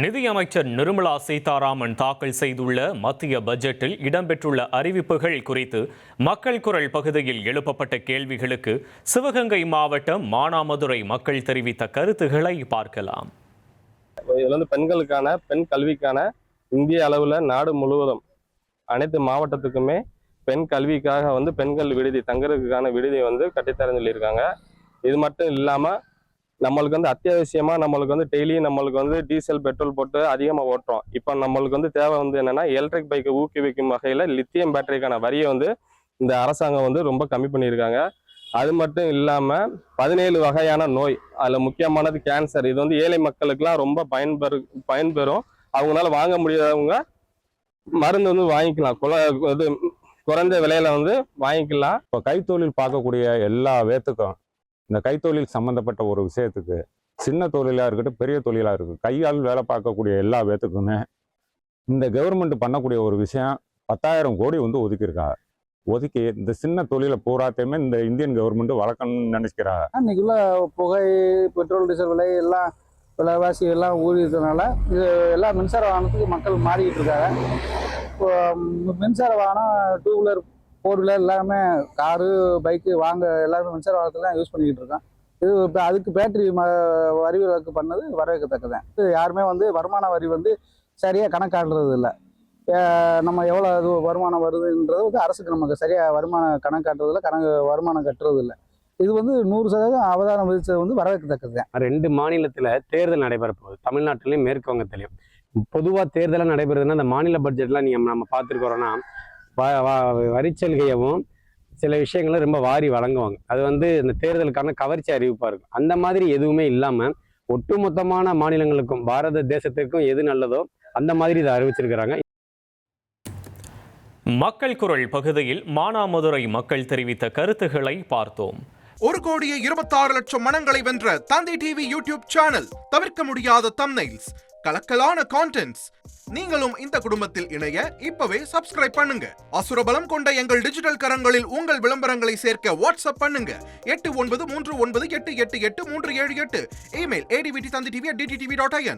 நிதியமைச்சர் நிர்மலா சீதாராமன் தாக்கல் செய்துள்ள மத்திய பட்ஜெட்டில் இடம்பெற்றுள்ள அறிவிப்புகள் குறித்து மக்கள் குரல் பகுதியில் எழுப்பப்பட்ட கேள்விகளுக்கு சிவகங்கை மாவட்டம் மானாமதுரை மக்கள் தெரிவித்த கருத்துக்களை பார்க்கலாம். பெண்களுக்கான பெண் கல்விக்கான இந்திய அளவில் நாடு முழுவதும் அனைத்து மாவட்டத்துக்குமே பெண் கல்விக்காக பெண்கள் விடுதி தங்குறதுக்கான விடுதி கட்டித்தரன்னு சொல்லியிருக்காங்க. இது மட்டும் இல்லாமல் நம்மளுக்கு அத்தியாவசியமா நம்மளுக்கு டெய்லி நம்மளுக்கு டீசல் பெட்ரோல் போட்டு அதிகமா ஓட்டுறோம். இப்போ நம்மளுக்கு தேவை என்னன்னா எலக்ட்ரிக் பைக்கை ஊக்குவிக்கும் வகையில லித்தியம் பேட்டரிக்கான வரியை இந்த அரசாங்கம் ரொம்ப கம்மி பண்ணியிருக்காங்க. அது மட்டும் இல்லாம 17 வகையான நோய், அதுல முக்கியமானது கேன்சர். இது ஏழை மக்களுக்கெல்லாம் ரொம்ப பயன்பெறும். அவங்களால வாங்க முடியாதவங்க மருந்து வாங்கிக்கலாம், குறைந்த விலையில வாங்கிக்கலாம். இப்போ கைத்தொழில் பார்க்கக்கூடிய எல்லா வேத்துக்கும் இந்த கைத்தொழில் சம்பந்தப்பட்ட ஒரு விஷயத்துக்கு சின்ன தொழிலாக இருக்கட்டும் பெரிய தொழிலாக இருக்கட்டும் கையால் வேலை பார்க்கக்கூடிய எல்லா பேத்துக்குமே இந்த கவர்மெண்ட் பண்ணக்கூடிய ஒரு விஷயம் 10,000 கோடி ஒதுக்கி இந்த சின்ன தொழிலை பூராத்தையுமே இந்த இந்தியன் கவர்மெண்ட் வளர்க்கணும்னு நினைக்கிறாங்க. இன்னைக்குள்ள புகை பெட்ரோல் டீசல் விலை எல்லாம் விலைவாசி எல்லாம் ஊறிட்டதுனால இது எல்லாம் மின்சார வாகனத்துக்கு மக்கள் மாறிக்கிட்டு இருக்காங்க. இப்போ மின்சார வாகனம் 2 வீலர் 4 வீலர் எல்லாமே காரு பைக்கு வாங்க எல்லாருமே மின்சார வாகனத்தில் யூஸ் பண்ணிக்கிட்டு இருக்கோம். இது இப்போ அதுக்கு பேட்டரி வரி விலக்கு பண்ணது வரவேற்கத்தக்கதான். யாருமே வருமான வரி சரியாக கணக்காடுறது இல்லை. நம்ம எவ்வளோ இது வருமானம் வருதுன்றது அரசுக்கு நமக்கு சரியாக வருமானம் கணக்காட்டுறதில்ல, வருமானம் கட்டுறது இல்லை. இது 100% அவதாரம் விதிச்சது வரவேற்கத்தக்கது தான். 2 மாநிலத்தில் தேர்தல் நடைபெற போகுது, தமிழ்நாட்டிலையும் மேற்கு வங்கத்திலையும். பொதுவாக தேர்தலாக நடைபெறுதுன்னா அந்த மாநில பட்ஜெட்லாம் நம்ம பார்த்துருக்கோன்னா வரிச்சலுகையவும் சில விஷயங்களும் ரொம்ப வாரி வழங்குவாங்க. அது இந்த தேர்தலுக்கான கவர்ச்சி அறிவிப்பாக இருக்கும். அந்த மாதிரி எதுவுமே இல்லாமல் ஒட்டுமொத்தமான மாநிலங்களுக்கும் பாரத தேசத்திற்கும் எது நல்லதோ அந்த மாதிரி இதை அறிவிச்சிருக்கிறாங்க. மக்கள் குரல் பகுதியில் மானாமதுரை மக்கள் தெரிவித்த கருத்துக்களை பார்த்தோம். 1,26,00,000 மனங்களை வென்ற தந்தி டிவி யூடியூப் சேனல். தவிர்க்க முடியாத தம்ப்நெயில்ஸ், கலக்கலான கான்டென்ட்ஸ். நீங்களும் இந்த குடும்பத்தில் இணைய இப்பவே சப்ஸ்கிரைப் பண்ணுங்க. அசுரபலம் கொண்ட எங்கள் டிஜிட்டல் கரங்களில் உங்கள் விளம்பரங்களை சேர்க்க வாட்ஸ்அப் பண்ணுங்க. 8939888378. Email advttv@dttv.in.